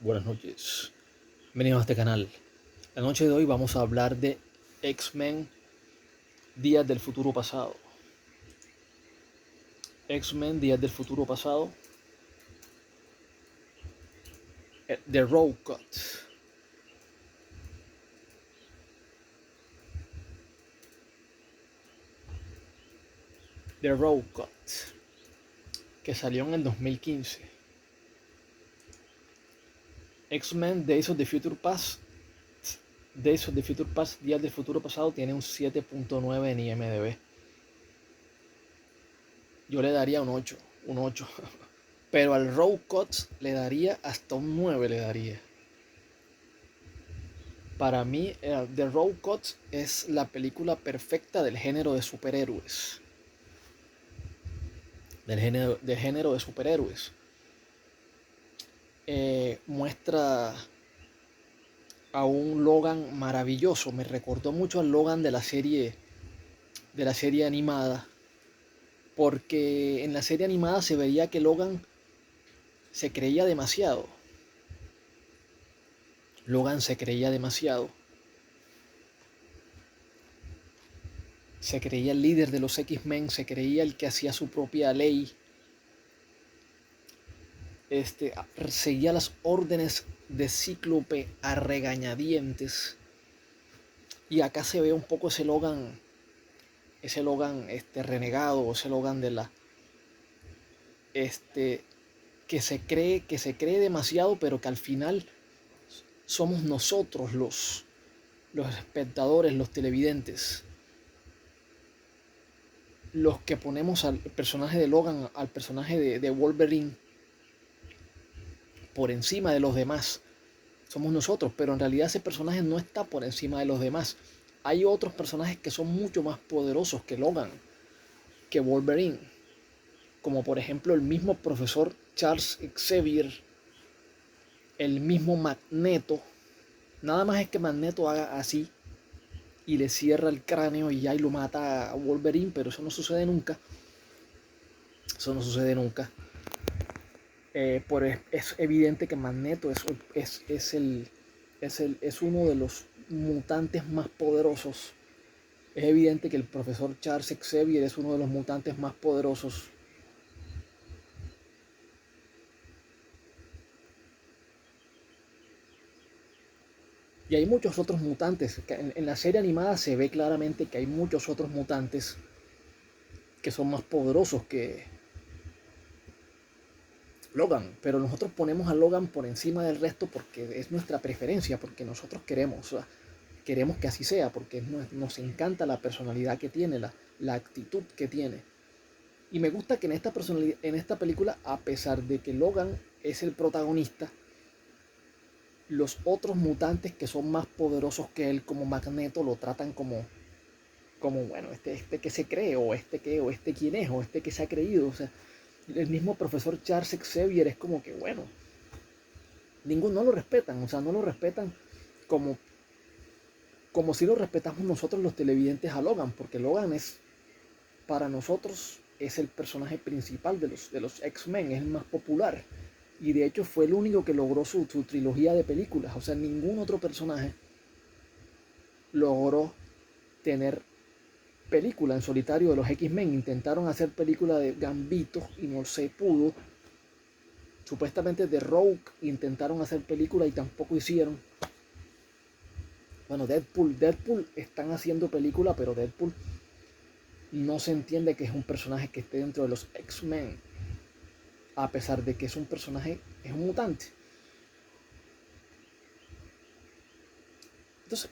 Buenas noches, bienvenidos a este canal. La noche de hoy vamos a hablar de X-Men Días del Futuro Pasado. X-Men Días del Futuro Pasado, The Road Cut. The Road Cut, que salió en el 2015. X-Men Days of the Future Past, Días del Futuro Pasado, tiene un 7.9 en IMDb. Yo le daría un 8. Pero al Road Cut le daría hasta un 9 le daría. Para mí, The Road Cut es la película perfecta del género de superhéroes. Del género de superhéroes. Muestra a un Logan maravilloso. Me recordó mucho al Logan de la serie animada. Porque en la serie animada se veía que Logan se creía demasiado. Logan se creía demasiado. Se creía el líder de los X-Men, se creía el que hacía su propia ley. Seguía las órdenes de Cíclope a regañadientes. Y acá se ve un poco ese Logan renegado, ese Logan de la este que se cree demasiado, pero que al final somos nosotros los espectadores, los televidentes, los que ponemos al personaje de Logan, al personaje de Wolverine por encima de los demás. Somos nosotros, pero en realidad ese personaje no está por encima de los demás. Hay otros personajes que son mucho más poderosos que Logan, que Wolverine, como por ejemplo el mismo profesor Charles Xavier, el mismo Magneto. Nada más es que Magneto haga así y le cierra el cráneo y ya y lo mata a Wolverine, pero eso no sucede nunca. Eso no sucede nunca. Es evidente que Magneto es uno de los mutantes más poderosos. Es evidente que el profesor Charles Xavier es uno de los mutantes más poderosos. Y hay muchos otros mutantes. En la serie animada se ve claramente que hay muchos otros mutantes que son más poderosos que Logan. Pero nosotros ponemos a Logan por encima del resto porque es nuestra preferencia, porque nosotros queremos. O sea, queremos que así sea, porque nos encanta la personalidad que tiene, la actitud que tiene. Y me gusta que en esta película, a pesar de que Logan es el protagonista, los otros mutantes que son más poderosos que él, como Magneto, lo tratan como bueno, este que se cree, o este quién es, o este que se ha creído. O sea, el mismo profesor Charles Xavier es como que, bueno, no lo respetan, o sea, no lo respetan como, como si lo respetamos nosotros los televidentes a Logan, porque Logan para nosotros, es el personaje principal de los X-Men, es el más popular. Y de hecho fue el único que logró su trilogía de películas. O sea, ningún otro personaje logró tener película en solitario de los X-Men. Intentaron hacer película de Gambito y no se pudo. Supuestamente de Rogue intentaron hacer película y tampoco hicieron. Bueno, Deadpool están haciendo película, pero Deadpool no se entiende que es un personaje que esté dentro de los X-Men, a pesar de que es un personaje, es un mutante.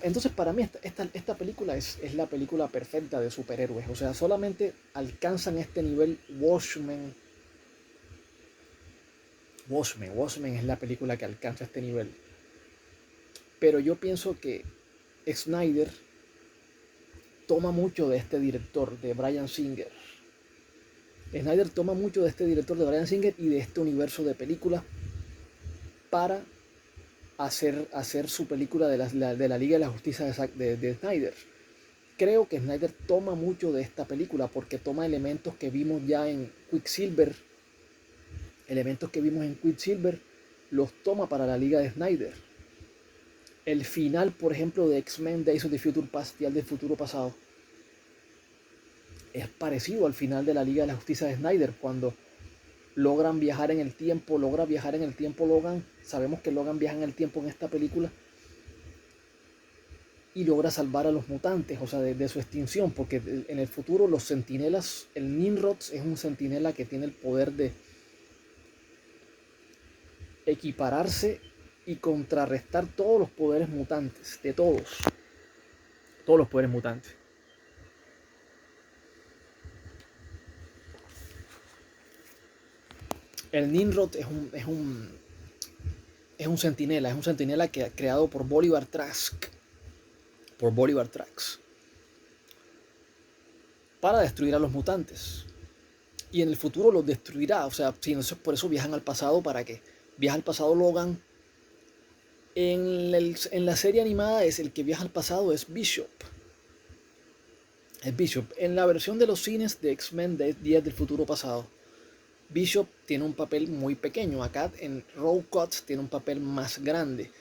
Entonces para mí esta película es la película perfecta de superhéroes. O sea, solamente alcanzan este nivel Watchmen. Watchmen es la película que alcanza este nivel. Pero yo pienso que Snyder toma mucho de este director, de Bryan Singer. Snyder toma mucho de este director, de Bryan Singer, y de este universo de películas para hacer su película de la Liga de la Justicia de Snyder. Creo que Snyder toma mucho de esta película porque toma elementos que vimos ya en Quicksilver, los toma para la Liga de Snyder. El final, por ejemplo, de X-Men Days of the Future Past, Días del Futuro Pasado, es parecido al final de la Liga de la Justicia de Snyder, cuando logra viajar en el tiempo Logan. Sabemos que Logan viaja en el tiempo en esta película y logra salvar a los mutantes, o sea, de su extinción, porque en el futuro los centinelas, el Nimrod es un centinela que tiene el poder de equipararse y contrarrestar todos los poderes mutantes, de todos los poderes mutantes. El Nimrod es un centinela que creado por Bolivar Trask, para destruir a los mutantes. Y en el futuro los destruirá, o sea, si no, por eso viajan al pasado, para que viaja al pasado Logan. En la serie animada es el que viaja al pasado es Bishop. Es Bishop. En la versión de los cines de X-Men de Días del Futuro Pasado, Bishop tiene un papel muy pequeño. Acá en Rogue Cut tiene un papel más grande.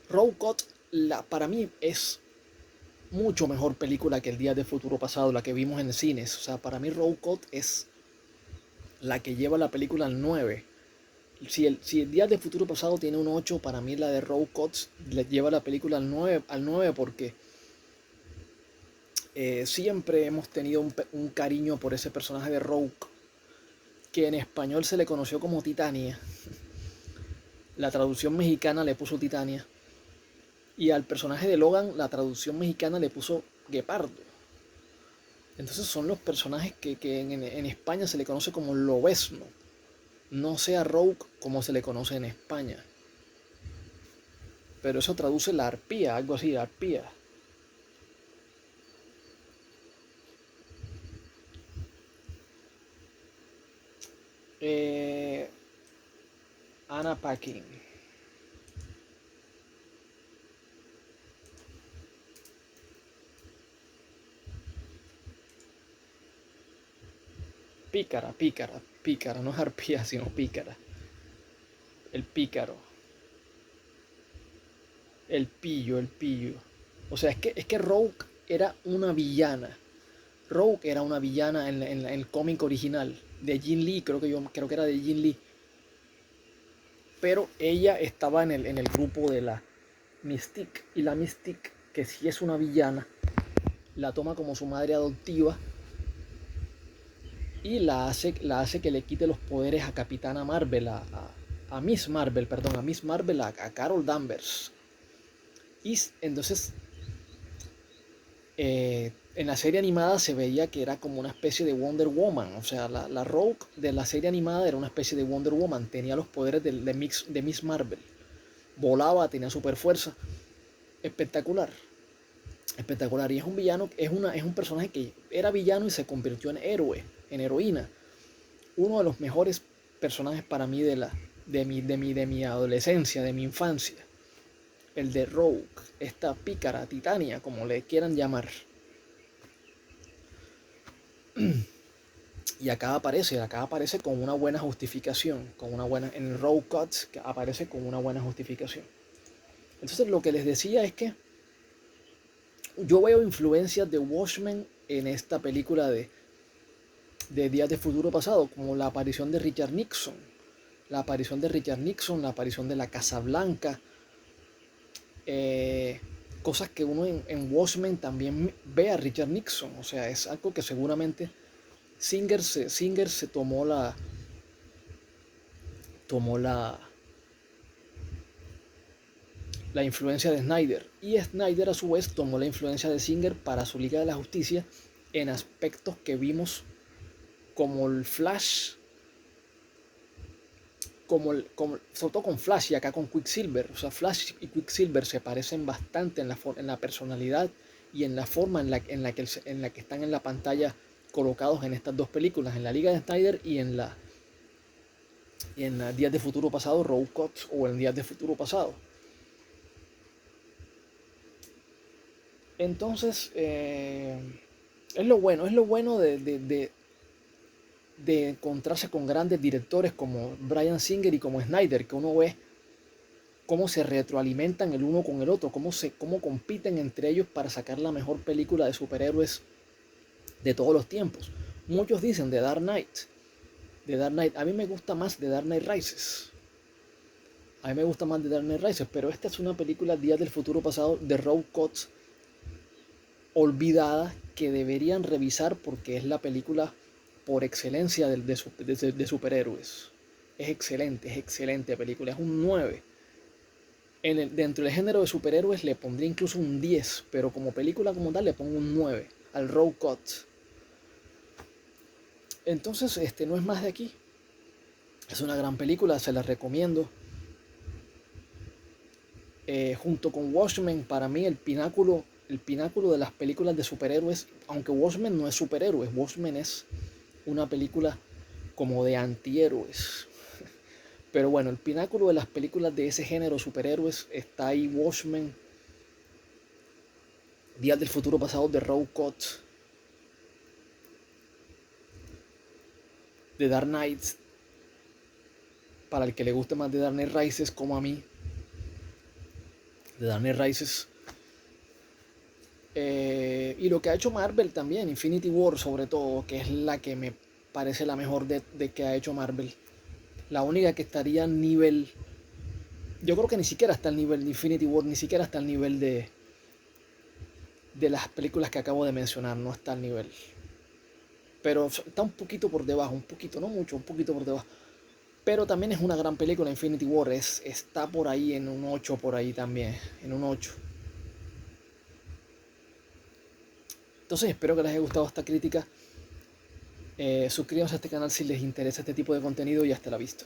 Rogue Cut, para mí, es mucho mejor película que el Días del Futuro Pasado, la que vimos en cines. O sea, para mí Rogue Cut es la que lleva la película al 9. Si el Días del Futuro Pasado tiene un 8, para mí la de Rogue Cut le lleva la película al 9 porque siempre hemos tenido un cariño por ese personaje de Rogue, que en español se le conoció como Titania. La traducción mexicana le puso Titania. Y al personaje de Logan, la traducción mexicana le puso Guepardo. Entonces son los personajes que en España se le conoce como Lobezno. No sea Rogue como se le conoce en España. Pero eso traduce la arpía, algo así, la arpía. Anna Paquin. Pícara, no es arpía, sino pícara. El pícaro. El pillo. O sea, es que Rogue era una villana. Rogue era una villana en el cómic original de Jin Lee, creo que era de Jin Lee. Pero ella estaba en el grupo de la Mystique. Y la Mystique, que sí es una villana, la toma como su madre adoptiva y la hace que le quite los poderes a Capitana Marvel, a Miss Marvel, a Carol Danvers. Y entonces en la serie animada se veía que era como una especie de Wonder Woman. O sea, la Rogue de la serie animada era una especie de Wonder Woman. Tenía los poderes de Miss Marvel. Volaba, tenía super fuerza. Espectacular. Espectacular. Y es un villano, es un personaje que era villano y se convirtió en héroe, en heroína. Uno de los mejores personajes para mí de mi adolescencia, de mi infancia. El de Rogue, esta pícara, Titania, como le quieran llamar. Y acá aparece con una buena justificación, en Rogue Cuts aparece con una buena justificación. Entonces lo que les decía es que yo veo influencias de Watchmen en esta película de Días de Futuro Pasado, como la aparición de Richard Nixon, la aparición de la Casa Blanca, cosas que uno en Watchmen también ve a Richard Nixon. O sea, es algo que seguramente Singer se tomó la influencia de Snyder, y Snyder a su vez tomó la influencia de Singer para su Liga de la Justicia en aspectos que vimos como el Flash, sobre todo con Flash y acá con Quicksilver. O sea, Flash y Quicksilver se parecen bastante en la personalidad y en la forma en la que están en la pantalla colocados en estas dos películas, en la Liga de Snyder y en Días de Futuro Pasado, Rogue Cuts, o en Días de Futuro Pasado. Entonces, es lo bueno de encontrarse con grandes directores como Bryan Singer y como Snyder, que uno ve cómo se retroalimentan el uno con el otro, cómo compiten entre ellos para sacar la mejor película de superhéroes de todos los tiempos. Muchos dicen The Dark Knight. The Dark Knight. A mí me gusta más The Dark Knight Rises. A mí me gusta más The Dark Knight Rises, pero esta es una película Días del Futuro Pasado de Rob Coates olvidada que deberían revisar porque es la película por excelencia de superhéroes. Es excelente película, es un 9. Dentro del género de superhéroes le pondría incluso un 10, pero como película como tal le pongo un 9 al Road Cut. Entonces, no es más de aquí. Es una gran película, se la recomiendo. Junto con Watchmen, para mí el pináculo de las películas de superhéroes, aunque Watchmen no es superhéroes, Watchmen es una película como de antihéroes. Pero bueno, el pináculo de las películas de ese género superhéroes está ahí Watchmen, Días del Futuro Pasado de Rob Coates, The Dark Knight, para el que le guste más The Dark Knight Rises como a mí, The Dark Knight Rises. Y lo que ha hecho Marvel también, Infinity War sobre todo, que es la que me parece la mejor de que ha hecho Marvel. La única que estaría a nivel, yo creo que ni siquiera está al nivel de Infinity War, ni siquiera está al nivel de las películas que acabo de mencionar, no está al nivel. Pero está un poquito por debajo, un poquito, no mucho, un poquito por debajo. Pero también es una gran película, Infinity War, está por ahí en un 8 por ahí también, en un 8. Entonces espero que les haya gustado esta crítica. Suscríbanse a este canal si les interesa este tipo de contenido y hasta la vista.